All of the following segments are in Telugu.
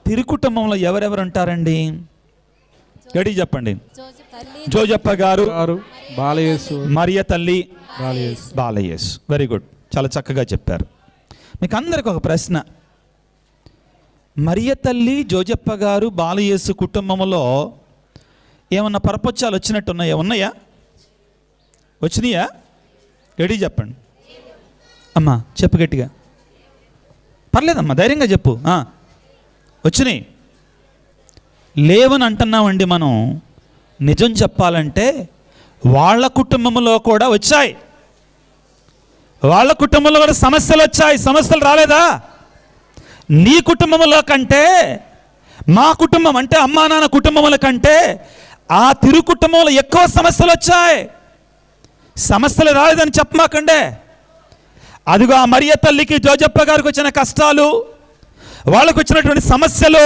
తిరు కుటుంబంలో ఎవరెవరు ఉంటారండి? గడి చెప్పండి. జోజప్ప గారు, బాలయేసు, మరియ తల్లి, బాలయేసు. వెరీ గుడ్, చాలా చక్కగా చెప్పారు. మీకు అందరికి ఒక ప్రశ్న. మరియ తల్లి, జోజప్ప గారు, బాలయేసు కుటుంబంలో ఏమన్నా పరపచ్చాలు వచ్చినట్టున్నాయా? ఉన్నాయా? వచ్చినాయా? గడి చెప్పండి అమ్మా, చెప్పు గట్టిగా. పర్లేదమ్మా, ధైర్యంగా చెప్పు. వచ్చినాయి. లేవని అంటున్నామండి మనం. నిజం చెప్పాలంటే వాళ్ళ కుటుంబంలో కూడా వచ్చాయి. వాళ్ళ కుటుంబంలో కూడా సమస్యలు వచ్చాయి. సమస్యలు రాలేదా? నీ కుటుంబంలో కంటే, మా కుటుంబం అంటే అమ్మా నాన్న కుటుంబముల కంటే ఆ తిరు కుటుంబంలో ఎక్కువ సమస్యలు వచ్చాయి. సమస్యలు రాలేదని చెప్పమాకండే. అదిగో ఆ మరియ తల్లికి, జోజప్ప గారికి వచ్చిన కష్టాలు, వాళ్ళకు వచ్చినటువంటి సమస్యలు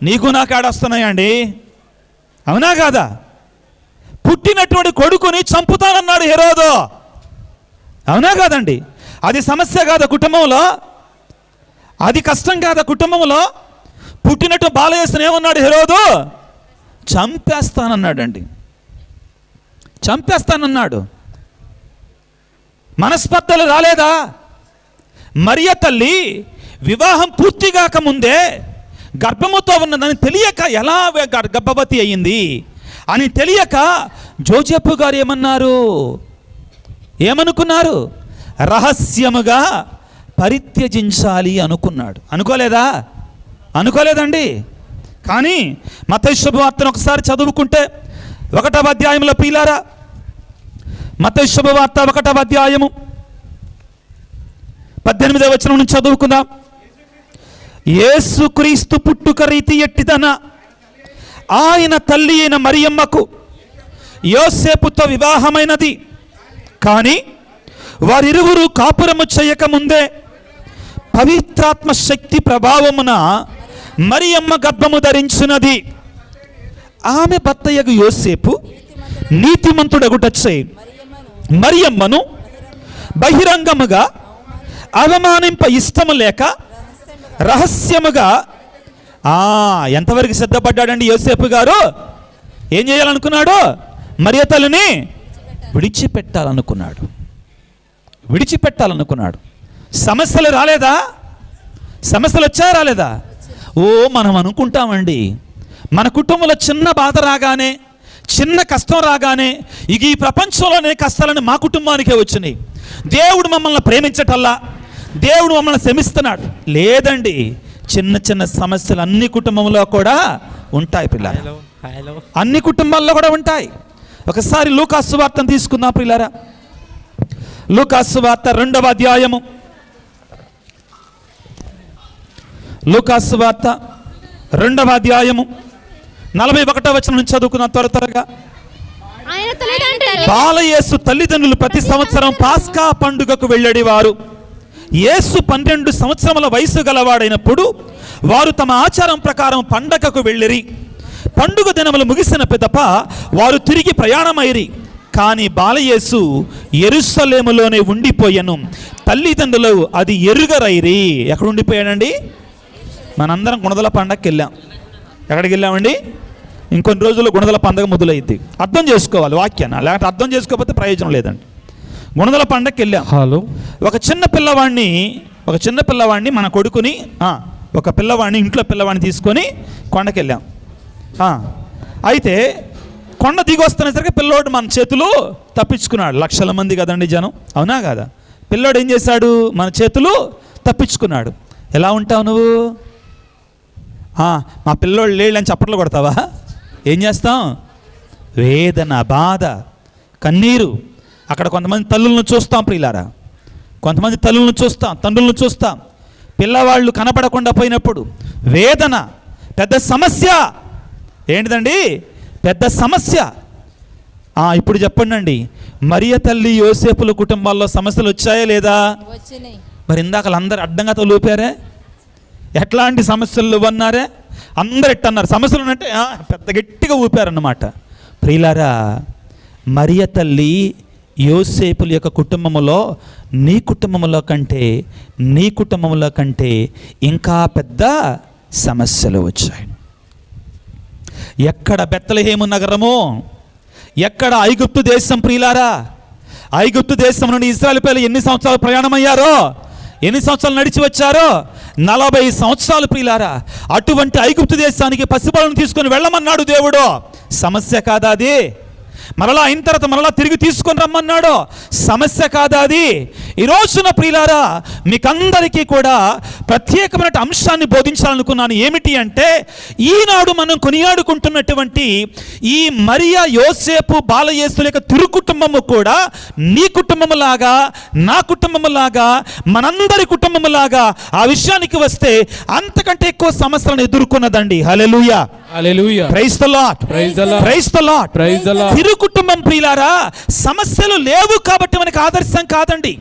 నీకు నాకు ఆడొస్తున్నాయండి. అవునా కాదా? పుట్టినటువంటి కొడుకుని చంపుతానన్నాడు హెరోదు. అవునా కాదండి? అది సమస్య కాదా కుటుంబంలో? అది కష్టం కాదా కుటుంబంలో? పుట్టినట్టు బాలయేసుని ఏమన్నాడు హెరోదు? చంపేస్తానన్నాడండి. చంపేస్తానన్నాడు. మనస్పర్ధలు రాలేదా? మరియ తల్లి వివాహం పూర్తి కాకముందే గర్భముతో ఉన్నదని తెలియక ఎలా గర్భవతి అయ్యింది అని తెలియక జోజప్ప గారు ఏమన్నారు? ఏమనుకున్నారు? రహస్యముగా పరిత్యజించాలి అనుకున్నాడు. అనుకోలేదా? అనుకోలేదండి. కానీ మత్తయి శుభవార్తను ఒకసారి చదువుకుంటే 1వ అధ్యాయంలో పీలారా, మత్తయి శుభవార్త 1వ అధ్యాయము 18వ వచనం నుంచి చదువుకుందాం. యేసుక్రీస్తు పుట్టుక రీతి ఎట్టిదన ఆయన తల్లి అయిన మరియమ్మకు యోసేపుతో వివాహమైనది. కానీ వారిరువురు కాపురము చేయకముందే పవిత్రాత్మ శక్తి ప్రభావమున మరియమ్మ గర్భము ధరించినది. ఆమె భర్తయగు యోసేపు నీతిమంతుడగుటచ్చే మరియమ్మను బహిరంగముగా అవమానింప ఇష్టము లేక రహస్యముగా ఎంతవరకు సిద్ధపడ్డాడండి యోసేపు గారు? ఏం చేయాలనుకున్నాడు? మరియ తల్లిని విడిచిపెట్టాలనుకున్నాడు. విడిచిపెట్టాలనుకున్నాడు. సమస్యలు రాలేదా? సమస్యలు వచ్చాయా రాలేదా? మనం అనుకుంటామండి, మన కుటుంబంలో చిన్న బాధ రాగానే, చిన్న కష్టం రాగానే, ఇక ఈ ప్రపంచంలోనే కష్టాలని మా కుటుంబానికే వచ్చినాయి, దేవుడు మమ్మల్ని ప్రేమించటల్లా, దేవుడు మమ్మల్ని క్షమిస్తున్నాడు. లేదండి, చిన్న చిన్న సమస్యలు అన్ని కుటుంబంలో కూడా ఉంటాయి పిల్లలు. అన్ని కుటుంబాల్లో కూడా ఉంటాయి. ఒకసారి లూకాసు సువార్తను తీసుకుందాం పిల్లరా. లూకాసు సువార్త 2వ అధ్యాయము, లూకాసు సువార్త 2వ అధ్యాయము 41వ వచనం నుంచి చదువుకున్న త్వరగా. బాలయేసు తల్లిదండ్రులు ప్రతి సంవత్సరం పాస్కా పండుగకు వెళ్ళేవారు. యేసు 12 సంవత్సరముల వయసు గలవాడైనప్పుడు వారు తమ ఆచారం ప్రకారం పండగకు వెళ్ళిరి. పండుగ దినములు ముగిసిన పిదప వారు తిరిగి ప్రయాణమైరి. కానీ బాలయేసు యెరూషలేములోనే ఉండిపోయాను. తల్లిదండ్రులు అది ఎరుగరైరి. ఎక్కడ ఉండిపోయాడండి? మనందరం గుణదల పండగకి వెళ్ళాం. ఎక్కడికి వెళ్ళామండి? ఇంకొన్ని రోజుల్లో గుణదల పండుగ మొదలైద్ది. అర్థం చేసుకోవాలి వాక్యాన్ని, లేకపోతే అర్థం చేసుకోకపోతే ప్రయోజనం లేదండి. గుణదల పండగకి వెళ్ళాం. ఒక చిన్న పిల్లవాడిని మన కొడుకుని, ఒక పిల్లవాడిని, ఇంట్లో పిల్లవాడిని తీసుకొని కొండకి వెళ్ళాం. అయితే కొండ దిగి వస్తున్నసరికి పిల్లోడు మన చేతులు తప్పించుకున్నాడు. లక్షల మంది కదండి జనం, అవునా కదా? పిల్లోడు ఏం చేశాడు? మన చేతులు తప్పించుకున్నాడు. ఎలా ఉంటావు నువ్వు? మా పిల్లోడు లేళ్ళని చప్పట్లు కొడతావా? ఏం చేస్తాం? వేదన, బాధ, కన్నీరు. అక్కడ కొంతమంది తల్లులను చూస్తాం ప్రియులారా, కొంతమంది తల్లులను చూస్తాం, తండ్రులను చూస్తాం. పిల్లవాళ్ళు కనపడకుండా పోయినప్పుడు వేదన, పెద్ద సమస్య. ఏంటిదండి? పెద్ద సమస్య. ఇప్పుడు చెప్పండి అండి, మరియ తల్లి యోసేపుల కుటుంబాల్లో సమస్యలు వచ్చాయా లేదా? మరి ఇందాక అందరు అడ్డంగా తోలుపారే. ఎట్లాంటి సమస్యలు అన్నారే? అందరు ఎట్టన్నారు సమస్యలు అంటే పెద్ద గట్టిగా ఊపారన్నమాట. ప్రియులారా, మరియ తల్లి యోసేపుల యొక్క కుటుంబంలో నీ కుటుంబంలో కంటే ఇంకా పెద్ద సమస్యలు వచ్చాయి. ఎక్కడ బెత్లెహేము నగరమో, ఎక్కడ ఐగుప్తు దేశం ప్రియులారా, ఐగుప్తు దేశం నుండి ఇశ్రాయేలు ప్రజలు ఎన్ని సంవత్సరాలు ప్రయాణమయ్యారో, ఎన్ని సంవత్సరాలు నడిచి వచ్చారో? 40 సంవత్సరాలు ప్రియులారా. అటువంటి ఐగుప్తు దేశానికి పసిబలను తీసుకొని వెళ్ళమన్నాడు దేవుడు. సమస్య కాదా అది? మరలా అయిన తర్వాత మరలా తిరిగి తీసుకొని రమ్మన్నాడు. సమస్య కాదా అది? ఈ రోజున ప్రియులారా, మీకందరికీ కూడా ప్రత్యేకమైన అంశాన్ని బోధించాలనుకున్నాను. ఏమిటి అంటే, ఈనాడు మనం కొనియాడుకుంటున్నటువంటి ఈ మరియా, యోసేపు, బాలయేసుల యొక్క తిరుకుటుంబము కూడా నీ కుటుంబములాగా, నా కుటుంబములాగా, మనందరి కుటుంబములాగా ఆ విషయానికి వస్తే అంతకంటే ఎక్కువ సమస్యలను ఎదుర్కొన్నదండి. Hallelujah, hallelujah, praise the lord, praise the lord, praise the lord. Praise the lord. తిరుకుటుంబం ప్రియులారా, సమస్యలు లేవు కాబట్టి మనకు ఆదర్శం కాదండి,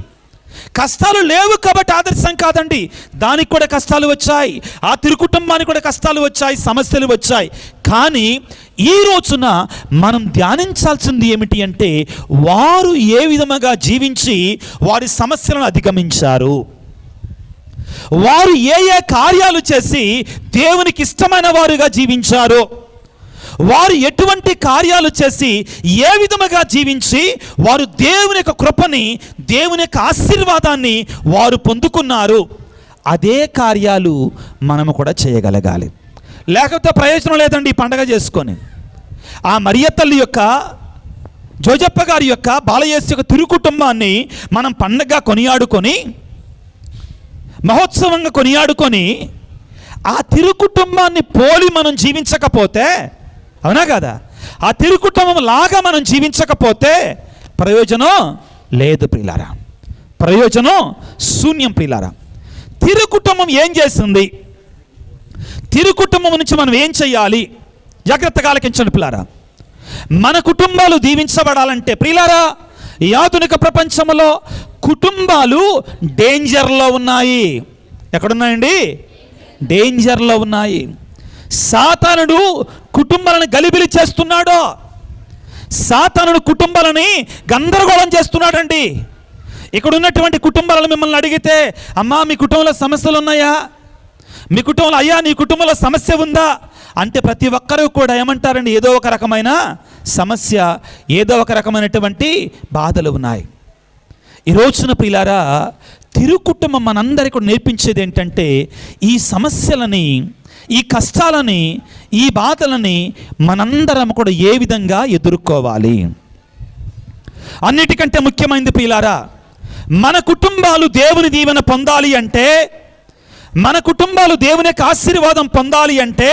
కష్టాలు లేవు కాబట్టి ఆదర్శం కాదండి. దానికి కూడా కష్టాలు వచ్చాయి, ఆ తిరుకుటుంబానికి కూడా కష్టాలు వచ్చాయి, సమస్యలు వచ్చాయి. కానీ ఈ రోజున మనం ధ్యానించాల్సింది ఏమిటి అంటే, వారు ఏ విధముగా జీవించి వారి సమస్యలను అధిగమించారు, వారు ఏ ఏ కార్యాలు చేసి దేవునికి ఇష్టమైన వారుగా జీవించారు, వారు ఎటువంటి కార్యాలు చేసి ఏ విధముగా జీవించి వారు దేవుని యొక్క కృపని, దేవుని యొక్క ఆశీర్వాదాన్ని వారు పొందుకున్నారు. అదే కార్యాలు మనము కూడా చేయగలగాలి. లేకపోతే ప్రయోజనం లేదండి ఈ పండగ చేసుకొని. ఆ మరియ తల్లి యొక్క, జోజప్ప గారి యొక్క, బాలయేసు యొక్క తిరుకుటుంబాన్ని మనం పండగగా కొనియాడుకొని, మహోత్సవంగా కొనియాడుకొని, ఆ తిరుకుటుంబాన్ని పోలి మనం జీవించకపోతే, అవునా కదా, ఆ తిరుకుటుంబం లాగా మనం జీవించకపోతే ప్రయోజనం లేదు ప్రియులారా, ప్రయోజనం శూన్యం ప్రియులారా. తిరుకుటుంబం ఏం చేస్తుంది? తిరుకుటుంబం నుంచి మనం ఏం చేయాలి? జాగ్రత్తగా ఆలకించండి ప్రియులారా. మన కుటుంబాలు దీవించబడాలంటే ప్రియులారా, ఈ ఆధునిక ప్రపంచంలో కుటుంబాలు డేంజర్లో ఉన్నాయి. ఎక్కడున్నాయండి? డేంజర్లో ఉన్నాయి. సాతానుడు కుటుంబాలను గలిబిలి చేస్తున్నాడు. సాతానుడు కుటుంబాలని గందరగోళం చేస్తున్నాడండి. ఇక్కడ ఉన్నటువంటి కుటుంబాలను మిమ్మల్ని అడిగితే, అమ్మా మీ కుటుంబంలో సమస్యలు ఉన్నాయా, మీ కుటుంబంలో అయ్యా నీ కుటుంబంలో సమస్య ఉందా అంటే ప్రతి ఒక్కరూ కూడా ఏమంటారండి? ఏదో ఒక రకమైన సమస్య, ఏదో ఒక రకమైనటువంటి బాధలు ఉన్నాయి. ఈ రోజున ప్రియులారా, తిరుకుటుంబం మనందరికీ కూడా నేర్పించేది ఏంటంటే, ఈ సమస్యలని, ఈ కష్టాలని, ఈ బాధలని మనందరం కూడా ఏ విధంగా ఎదుర్కోవాలి. అన్నిటికంటే ముఖ్యమైనది ప్రియులారా, మన కుటుంబాలు దేవుని దీవెన పొందాలి అంటే, మన కుటుంబాలు దేవుని యొక్క ఆశీర్వాదం పొందాలి అంటే,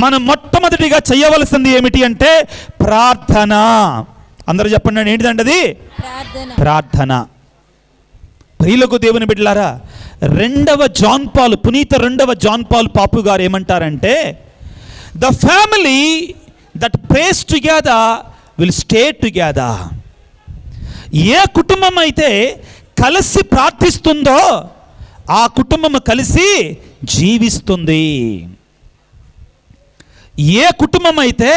మనం మొట్టమొదటిగా చేయవలసింది ఏమిటి అంటే ప్రార్థన. అందరూ చెప్పండి, ఏంటిదండి అది? ప్రార్థన. ప్రియులకు దేవుని బిడ్డలారా, పునీత 2వ జాన్ పాల్ పాపు గారు ఏమంటారంటే, the family that prays together will stay together. ఏ కుటుంబం అయితే కలిసి ప్రార్థిస్తుందో ఆ కుటుంబం కలిసి జీవిస్తుంది. ఏ కుటుంబం అయితే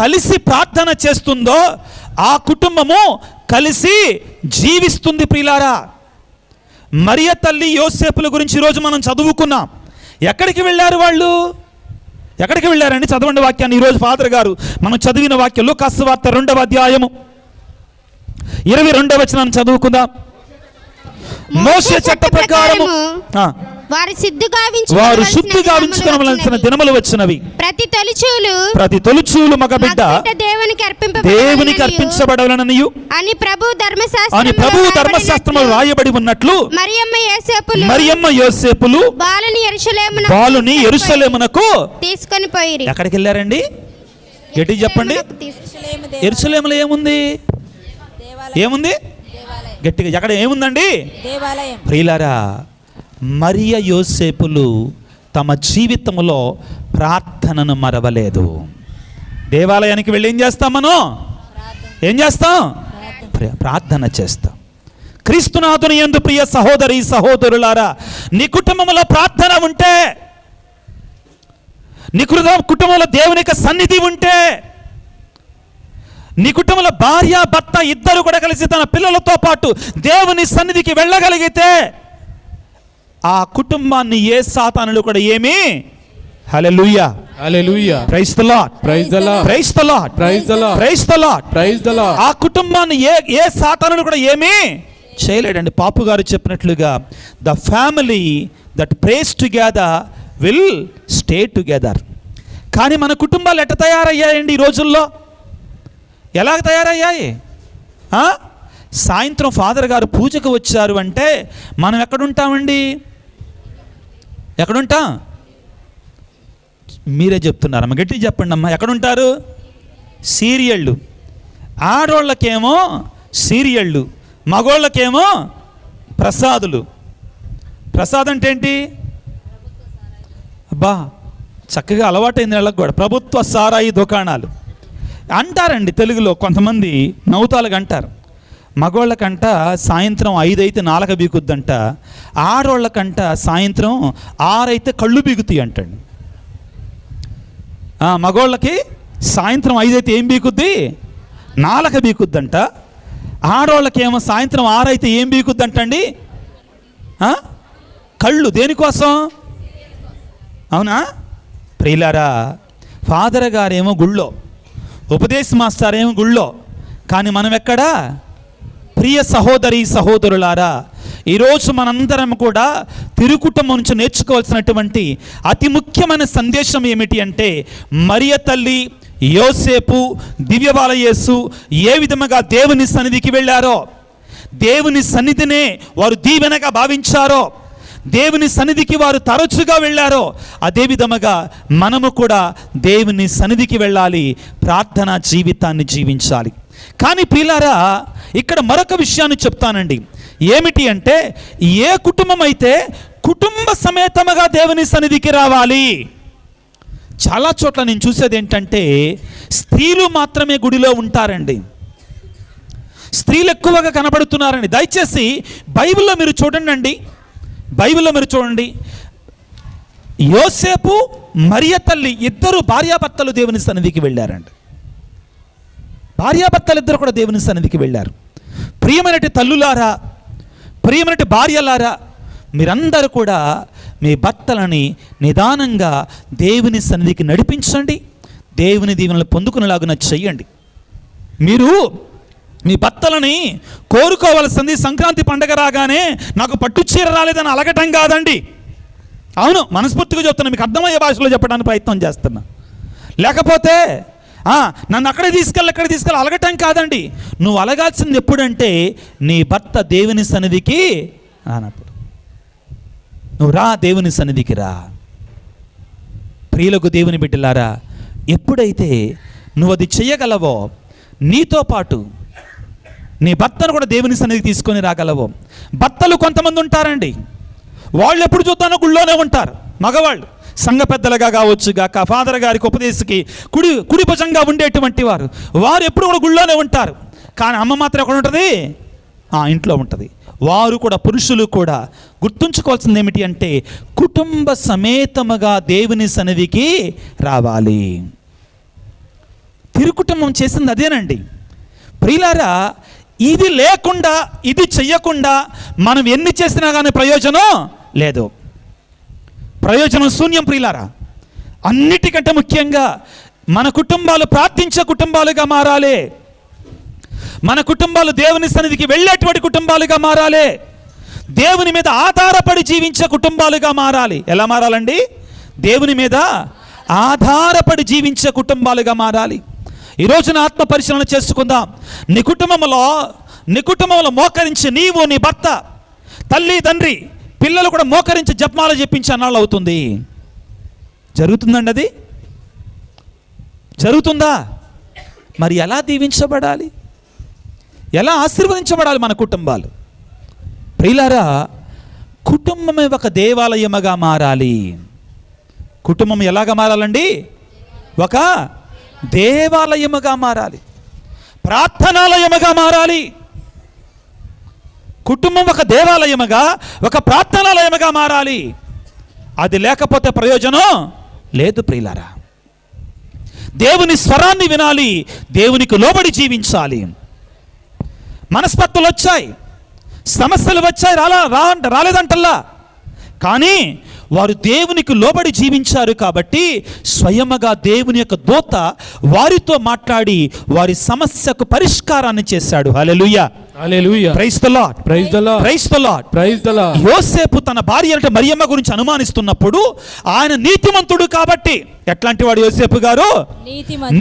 కలిసి ప్రార్థన చేస్తుందో ఆ కుటుంబము కలిసి జీవిస్తుంది ప్రియులారా. మరియ తల్లి, యోసేపుల గురించి ఈరోజు మనం చదువుకున్నాం. ఎక్కడికి వెళ్ళారు వాళ్ళు? ఎక్కడికి వెళ్ళారండి? చదవండి వాక్యాన్ని. ఈరోజు ఫాదర్ గారు మనం చదివిన వాక్యం లూకాసు వార్త 2వ అధ్యాయము 22వ వచనాన్ని చదువుకుందాం. మోషే చట్ట ప్రకారము వారు శుద్ధిగా ఉంచుకోవలసిన దినములు వచ్చినవి. ప్రతి తొలిచూలు మగబిడ్డ దేవునికి అర్పించబడవలననియు అని ప్రభువు ధర్మశాస్త్రములో రాయబడి ఉన్నట్లు మరియమ్మ యోసేపులు బాలుని యెరూషలేమునకు తీసుకొని పోయిరి. ఎక్కడికి వెళ్ళారండి? గట్టిగా చెప్పండి. యెరూషలేములో ఏముంది? ఏముంది? గట్టిగా ఎక్కడ ఏముందండి? దేవాలయం. ప్రియులారా, మరియ యోసేపులు తమ జీవితంలో ప్రార్థనను మరవలేదు. దేవాలయానికి వెళ్ళి ఏం చేస్తాం? మనం ఏం చేస్తాం? ప్రార్థన చేస్తాం. క్రీస్తునాథుని యందు ప్రియ సహోదరి సహోదరులారా, నీ కుటుంబంలో ప్రార్థన ఉంటే, నీ కుటుంబంలో దేవుని యొక్క సన్నిధి ఉంటే, నీ కుటుంబంలో భార్య భర్త ఇద్దరు కూడా కలిసి తన పిల్లలతో పాటు దేవుని సన్నిధికి వెళ్ళగలిగితే ఆ కుటుంబాన్ని ఏ సాతానులు కూడా ఏమీ hallelujah, hallelujah, praise the lord, praise the lord, praise the lord, praise the lord, praise the lord. Praise the lord. ఆ కుటుంబాన్ని ఏ సాతానుడు కూడా ఏమీ చేయలేడండి. పాపు గారు చెప్పినట్లుగా the family that prays together will stay together. కానీ మన కుటుంబాలు ఎట్లా తయారయ్యాయండి ఈ రోజుల్లో? ఎలాగ తయారయ్యాయి? సాయంత్రం ఫాదర్ గారు పూజకు వచ్చారు అంటే మనం ఎక్కడుంటామండి? ఎక్కడుంటాం? మీరే చెప్తున్నారమ్మ, గట్టి చెప్పండి అమ్మా. ఎక్కడుంటారు? సీరియళ్ళు. ఆడోళ్ళకేమో సీరియళ్ళు, మగోళ్ళకేమో ప్రసాదులు. ప్రసాదం అంటే ఏంటి? అబ్బా చక్కగా అలవాటైంది వాళ్ళకి కూడా. ప్రభుత్వ సారాయి దుకాణాలు అంటారండి తెలుగులో. కొంతమంది నవ్వుతాలుగా అంటారు. మగవాళ్ళకంట సాయంత్రం 5 అయితే నాలుక బీకుద్దంట, ఆడవాళ్ళకంట సాయంత్రం 6 అయితే కళ్ళు బీగుతాయి అంటండి. మగవాళ్ళకి సాయంత్రం 5 అయితే ఏం బీకుద్ది? నాలుక బీకుద్దంట. ఆడవాళ్ళకేమో సాయంత్రం 6 అయితే ఏం బీకుద్దంటండి? కళ్ళు. దేనికోసం? అవునా ప్రియులారా? ఫాదర్ గారేమో గుళ్ళో, ఉపదేశ మాస్టర్ ఏమో గుళ్ళో, కానీ మనం ఎక్కడా? ప్రియ సహోదరి సహోదరులారా, ఈరోజు మనందరం కూడా తిరుకుటుంబం నుంచి నేర్చుకోవాల్సినటువంటి అతి ముఖ్యమైన సందేశం ఏమిటి అంటే, మరియ తల్లి, యోసేపు, దివ్యబాల యేసు ఏ విధముగా దేవుని సన్నిధికి వెళ్ళారో, దేవుని సన్నిధినే వారు దీవెనగా భావించారో, దేవుని సన్నిధికి వారు తరచుగా వెళ్ళారో, అదే విధముగా మనము కూడా దేవుని సన్నిధికి వెళ్ళాలి, ప్రార్థనా జీవితాన్ని జీవించాలి. కానీ ప్రియులారా, ఇక్కడ మరొక విషయాన్ని చెప్తానండి. ఏమిటి అంటే, ఏ కుటుంబం అయితే కుటుంబ సమేతముగా దేవుని సన్నిధికి రావాలి. చాలా చోట్ల నేను చూసేది ఏంటంటే, స్త్రీలు మాత్రమే గుడిలో ఉంటారండి. స్త్రీలు ఎక్కువగా కనబడుతున్నారండి. దయచేసి బైబిల్లో మీరు చూడండి, బైబిల్లో మీరు చూడండి. యోసేపు, మరియ తల్లి ఇద్దరు భార్యాభర్తలు దేవుని సన్నిధికి వెళ్ళారండి. భార్యాభర్తలు ఇద్దరు కూడా దేవుని సన్నిధికి వెళ్ళారు. ప్రియమైనటి తల్లులారా, ప్రియమైనటి భార్యలారా, మీరందరూ కూడా మీ భర్తలని నిదానంగా దేవుని సన్నిధికి నడిపించండి, దేవుని దీవెనలు పొందుకునేలాగున చెయ్యండి. మీరు మీ భర్తలని కోరుకోవాల్సింది సంక్రాంతి పండగ రాగానే నాకు పట్టు చీర రాలేదని అలగటం కాదండి. అవును, మనస్ఫూర్తిగా చెప్తున్నా, మీకు అర్థమయ్యే భాషలో చెప్పడానికి ప్రయత్నం చేస్తున్నా. లేకపోతే నన్ను అక్కడే తీసుకెళ్ళి అలగటం కాదండి. నువ్వు అలగాల్సింది ఎప్పుడంటే, నీ భర్త దేవుని సన్నిధికి రానప్పుడు. నువ్వు రా, దేవుని సన్నిధికి రా. ప్రియులకు దేవుని బిడ్డలారా, ఎప్పుడైతే నువ్వు అది చెయ్యగలవో, నీతో పాటు నీ భర్తను కూడా దేవుని సన్నిధికి తీసుకొని రాగలవో. భర్తలు కొంతమంది ఉంటారండి, వాళ్ళు ఎప్పుడు చూద్దానో గుళ్ళోనే ఉంటారు. మగవాళ్ళు సంఘ పెద్దలుగా కావచ్చు గాక, ఫాదర్ గారికి ఉపదేశకి కుడి భుజంగా ఉండేటువంటి వారు ఎప్పుడు కూడా గుళ్ళోనే ఉంటారు. కానీ అమ్మ మాత్రం ఎక్కడ ఉంటుంది? ఇంట్లో ఉంటుంది. వారు కూడా, పురుషులు కూడా గుర్తుంచుకోవాల్సింది ఏమిటి అంటే, కుటుంబ సమేతముగా దేవుని సన్నిధికి రావాలి. తిరుకుటుంబం చేసింది అదేనండి. ప్రియులారా, ఇది లేకుండా, ఇది చెయ్యకుండా మనం ఎన్ని చేసినా కానీ ప్రయోజనం లేదు. ప్రయోజనం శూన్యం ప్రియులారా. అన్నిటికంటే ముఖ్యంగా మన కుటుంబాలు ప్రార్థించే కుటుంబాలుగా మారాలి. మన కుటుంబాలు దేవుని సన్నిధికి వెళ్ళేటువంటి కుటుంబాలుగా మారాలి. దేవుని మీద ఆధారపడి జీవించే కుటుంబాలుగా మారాలి. ఎలా మారాలండి? దేవుని మీద ఆధారపడి జీవించే కుటుంబాలుగా మారాలి. ఈరోజున ఆత్మ పరిశీలన చేసుకుందాం. నీ కుటుంబంలో మోకరించి నీవు, నీ భర్త, తల్లి, తండ్రి, పిల్లలు కూడా మోకరించి జపమాల చెప్పించి అన్నాళ్ళు అవుతుంది. జరుగుతుందండి? అది జరుగుతుందా? మరి ఎలా దీవించబడాలి, ఎలా ఆశీర్వదించబడాలి మన కుటుంబాలు? ప్రియులారా, కుటుంబమే ఒక దేవాలయముగా మారాలి. కుటుంబం ఎలాగా మారాలండి? ఒక దేవాలయముగా మారాలి, ప్రార్థనాలయముగా మారాలి. కుటుంబం ఒక దేవాలయముగా, ఒక ప్రార్థనాలయముగా మారాలి. అది లేకపోతే ప్రయోజనం లేదు ప్రియులారా. దేవుని స్వరాన్ని వినాలి, దేవునికి లోబడి జీవించాలి. మనస్పర్ధలు వచ్చాయి, సమస్యలు వచ్చాయి, రాలేదంటల్లా. కానీ వారు దేవునికి లోబడి జీవించారు కాబట్టి స్వయముగా దేవుని యొక్క దూత వారితో మాట్లాడి వారి సమస్యకు పరిష్కారాన్ని చేశాడు. Hallelujah, hallelujah. Praise the lord, praise the lord, praise the lord. Praise the lord. యోసేపు తన భార్య అంటే మరియమ్మ గురించి అనుమానిస్తున్నప్పుడు ఆయన నీతిమంతుడు కాబట్టి, ఎట్లాంటి వాడు యోసేపు గారు?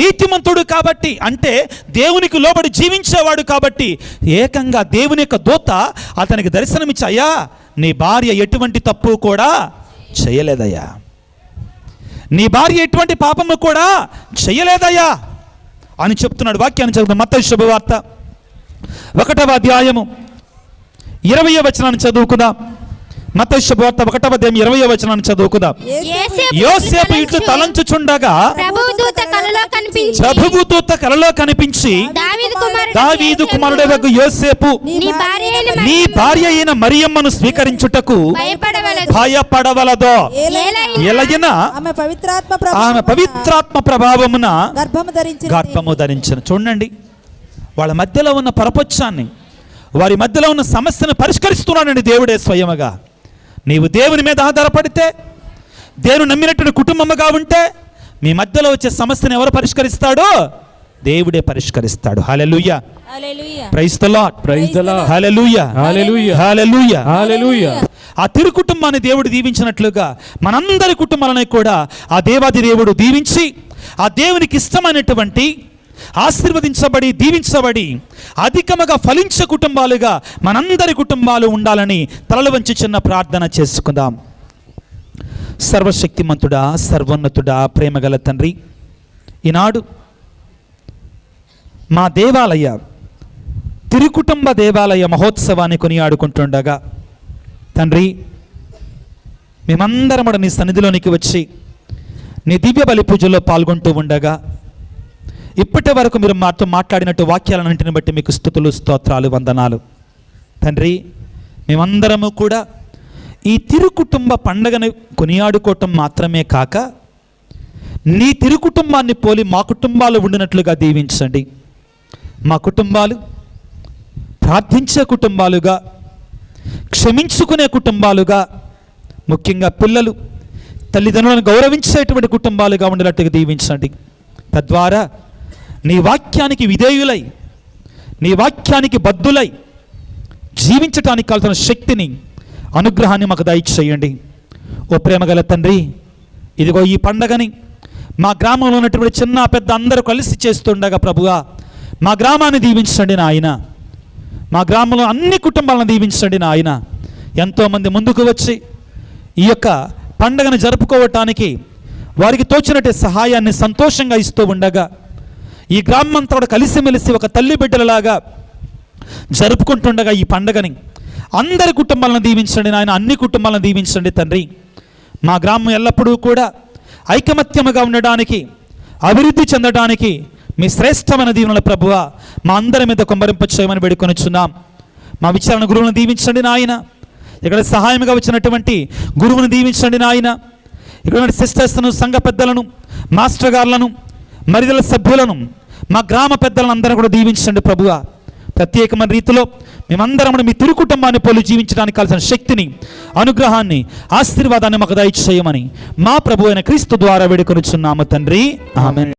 నీతిమంతుడు కాబట్టి, అంటే దేవునికి లోబడి జీవించేవాడు కాబట్టి ఏకంగా దేవుని యొక్క దూత అతనికి దర్శనమిచ్చి, అయ్యా నీ భార్య ఎటువంటి తప్పు కూడా చేయలేదయ్యా, నీ భార్య ఎటువంటి పాపము కూడా చేయలేదయ్యా అని చెప్తున్నాడు. వాక్యాన్ని చదువుతాం. మత్తయి శుభవార్త 1వ అధ్యాయము 20వ వచనాన్ని చదువుకుందాం. మత్తయి శుభవార్త 1వ అధ్యాయం 20వ వచనాన్ని చదువుకుందాం. యోసేపు ఇట్లు తలంచుచుండగా ప్రభువు దూత కలలో కనిపించి, దావీదు కుమారుడగు యోసేపు, నీ భార్య అయిన మరియమ్మను స్వీకరించుటకు భయపడవలదో, ఎలగిన ఆమె పవిత్రాత్మ ప్రభావమున గర్భము ధరించిన. చూడండి, వాళ్ళ మధ్యలో ఉన్న పరపక్షాన్ని, వారి మధ్యలో ఉన్న సమస్యను పరిష్కరిస్తున్నాడండి దేవుడే స్వయముగా. నీవు దేవుని మీద ఆధారపడితే, దేవుని నమ్మినటువంటి కుటుంబముగా ఉంటే మీ మధ్యలో వచ్చే సమస్యను ఎవరు పరిష్కరిస్తాడో? దేవుడే పరిష్కరిస్తాడు. Hallelujah, praise the lord, praise the lord. Hallelujah, hallelujah, hallelujah, hallelujah. ఆ తిరు కుటుంబాన్ని దేవుడు దీవించినట్లుగా మనందరి కుటుంబాలను కూడా ఆ దేవాది దేవుడు దీవించి, ఆ దేవునికి ఇష్టమైనటువంటి ఆశీర్వదించబడి దీవించబడి అధికముగా ఫలించే కుటుంబాలుగా మనందరి కుటుంబాలు ఉండాలని తలలు వంచి చిన్న ప్రార్థన చేసుకుందాం. సర్వశక్తిమంతుడా, సర్వోన్నతుడా, ప్రేమగల తండ్రి, ఈనాడు మా దేవాలయ తిరుకుటుంబ దేవాలయ మహోత్సవాన్ని కొనియాడుకుంటుండగా తండ్రి, మేమందరం నీ సన్నిధిలోనికి వచ్చి నీ దివ్య బలి పూజలో పాల్గొంటూ ఉండగా ఇప్పటి వరకు మీరు మాతో మాట్లాడినట్టు వాక్యాలన్నింటిని బట్టి మీకు స్తుతులు, స్తోత్రాలు, వందనాలు. తండ్రి, మేమందరము కూడా ఈ తిరుకుటుంబ పండగను కొనియాడుకోవటం మాత్రమే కాక నీ తిరుకుటుంబాన్ని పోలి మా కుటుంబాలు ఉండినట్లుగా దీవించండి. మా కుటుంబాలు ప్రార్థించే కుటుంబాలుగా, క్షమించుకునే కుటుంబాలుగా, ముఖ్యంగా పిల్లలు తల్లిదండ్రులను గౌరవించేటువంటి కుటుంబాలుగా ఉండేటట్టుగా దీవించండి. తద్వారా నీ వాక్యానికి విధేయులై, నీ వాక్యానికి బద్ధులై జీవించటానికి కావాల్సిన శక్తిని, అనుగ్రహాన్ని మాకు దయచేయండి. ఓ ప్రేమగల తండ్రి, ఇదిగో ఈ పండగని మా గ్రామంలో ఉన్నటువంటి చిన్న పెద్ద అందరూ కలిసి చేస్తుండగా ప్రభువా, మా గ్రామాన్ని దీవించండి నాయన. మా గ్రామంలో అన్ని కుటుంబాలను దీవించండి నాయన. ఎంతోమంది ముందుకు వచ్చి ఈ యొక్క పండగను జరుపుకోవటానికి వారికి తోచినట్టు సహాయాన్ని సంతోషంగా ఇస్తూ ఉండగా ఈ గ్రామం అంతా కూడా కలిసిమెలిసి ఒక తల్లి బిడ్డలలాగా జరుపుకుంటుండగా ఈ పండగని అందరి కుటుంబాలను దీవించండి నాయన. అన్ని కుటుంబాలను దీవించండి తండ్రి. మా గ్రామం ఎల్లప్పుడూ కూడా ఐకమత్యముగా ఉండడానికి, అభివృద్ధి చెందడానికి మీ శ్రేష్టమైన దీవెనల ప్రభువా మా అందరి మీద కుమ్మరింప చేయమని వేడుకొనిచున్నాం. మా విచారణ గురువులను దీవించండి నాయన. ఇక్కడ సహాయంగా వచ్చినటువంటి గురువును దీవించండి నాయన. ఇక్కడ సిస్టర్స్ను, సంఘ పెద్దలను, మాస్టర్ గారులను, మరిదల సభ్యులను, మా గ్రామ పెద్దలను అందరూ కూడా దీవించండి ప్రభువా. ప్రత్యేకమైన రీతిలో మేమందరం మీ తిరు కుటుంబాన్ని పోలి జీవించడానికి కావాల్సిన శక్తిని, అనుగ్రహాన్ని, ఆశీర్వాదాన్ని మాకు దయచేయమని మా ప్రభు అయిన క్రీస్తు ద్వారా వేడుకొనిచున్నాము తండ్రి. ఆమేన్.